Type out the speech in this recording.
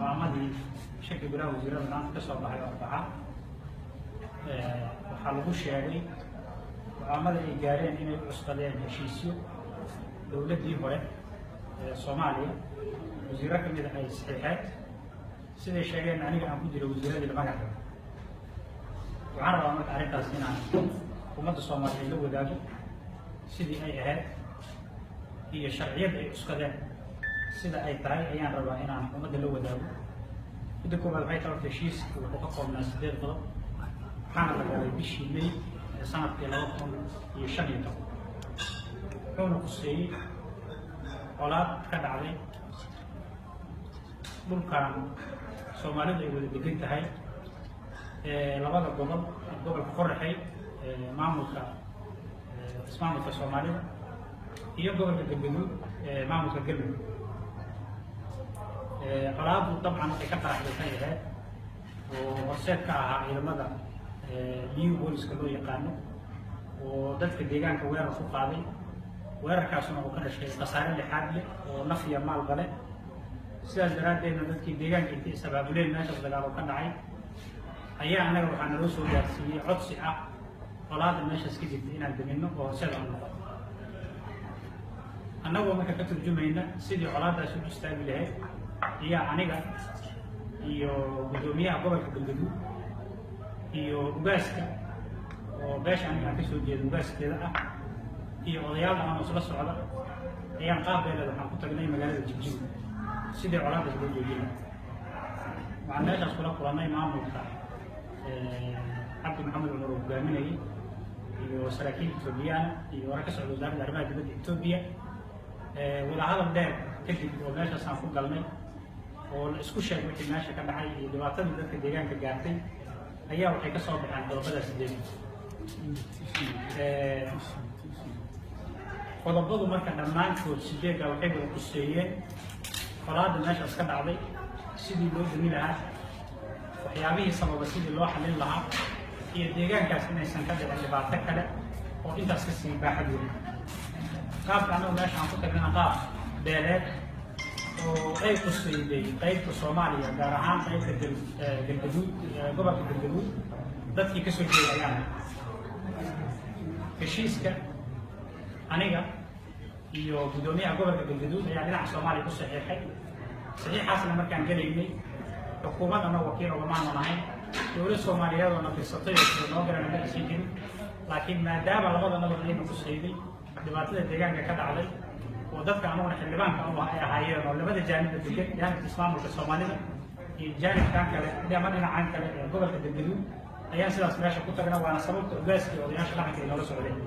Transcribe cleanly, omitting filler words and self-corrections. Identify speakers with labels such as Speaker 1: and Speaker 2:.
Speaker 1: go'aamadii shaki golaha wasiirada maanta ka soo baxay Arbaca waxaa lagu sheegay go'aamada ay gaareen inay u cusbadeen heshiisyo dowladdii hore ee Soomaaliya wasiirro ka mid ah ay saxiixeen siday sheegeen aniga aan ku jiro wasiiradii magaca waxaan rabaa marka arrintaas inaan ummadda Soomaaliyeed la wadaago sidii ay ahayd iyo sharciyada ay cuskadeen sida ay tahay ayaan rabaa inaan ummadda la wadaago midda koowaad waxay tahay heshiiska wuxuu ka koobnaa 8 qodob waxaana la galay bishii May ee sanadkii 2015 wuxuuna quseeyey colaad ka dhacday dhulkan Soomaalidu ay wada degan tahay labada gobol gobolka Qorraxay maamulka ismaamulka Soomaalida iyo gobolka Galgaduud maamulka Galmudug colaadu dabcan ay ka qaraxday oo horseed ka ahaa ciidamada liiw booliska loo yaqaano oo dadka deegaanka weerar ku qaaday weerarkaasuna uu ka dhashay khasaare lixaad leh oo naf iyo maalba leh sidaas daraaddeedna dadkii deegaanka intay isabaabuleen meeshaas dagaal ka dhacay ayaa anaga waxaa naloo soo gaarsiiyey codsi ah colaada meeshaas ka jirta inaan daminno oo horseed aan noqono annagoo marka ka turjumayna sidii colaadaas u istaagi lahayd ayaa aniga iyo gudoomiyaha gobolka Galgaduud iyo ugaaska oo beesha aniga ka soo jeedo ugaaskeeda ah iyo odayaal aan isla socda ayaan qaabkeeda waxaan ku tagnay magaalada Jigjiga sidii colaadaas loo joojin waxaan meeshaas kula kulannay maamulka Cabdi Maxamed Umar oo hogaaminayay iyo saraakiil Ethiopian iyo wararka socda wasaaradda arrimaha dibadda Ethiopia wada hadal dheer kadib oo meeshaas aan ku galnay oo la isku sheegay wixii meesha ka dhacay iyo dhibaatada dadka deegaanka gaartay ayaa waxay ka soo baxeen qodobadaas qodobadu marka dhammaantood sideedda waxay wada quseeyeen colaadda meeshaas ka dhacday sidii loo dami lahaa waxyaabihii sababa sidii loo xallin lahaa iyo deegaankaas inaysan ka dhicin dhibaato kale oo intaas ka sii baaxad weyn qaabka annagu meesha aan ku tagnana qaab beeleed oo ay quseeyday qaybta Soomaaliya gaar ahaan qaybta Galgaduud gobolka Galgaduud dadkii ka soo jeeday ayaan heshiiska aniga iyo gudoomiyaha gobolka Galgaduud ayaa dhinaca Soomaaliya ku saxiixay saxiixaasna markaan galaynay xukuumadana wakiil uga maanahay dowladda Soomaaliyeed oo nafirsatay oo noo garan ma sii jirin laakiin maadaama labada nabad ay ku sayday dhibaatada deegaanka ka dhacday oo dadka anaguna xildhibaanka ay ahaayeen oo labada jaanib degan jaanibka ismaamulka Soomaalida iyo jaanibka kale dhinacan kale ee gobolka Galgaduud ayaa sidaas meesha ku tagnaa waana sababta ugaaska odayaasha dhaqanka ay noola socdeen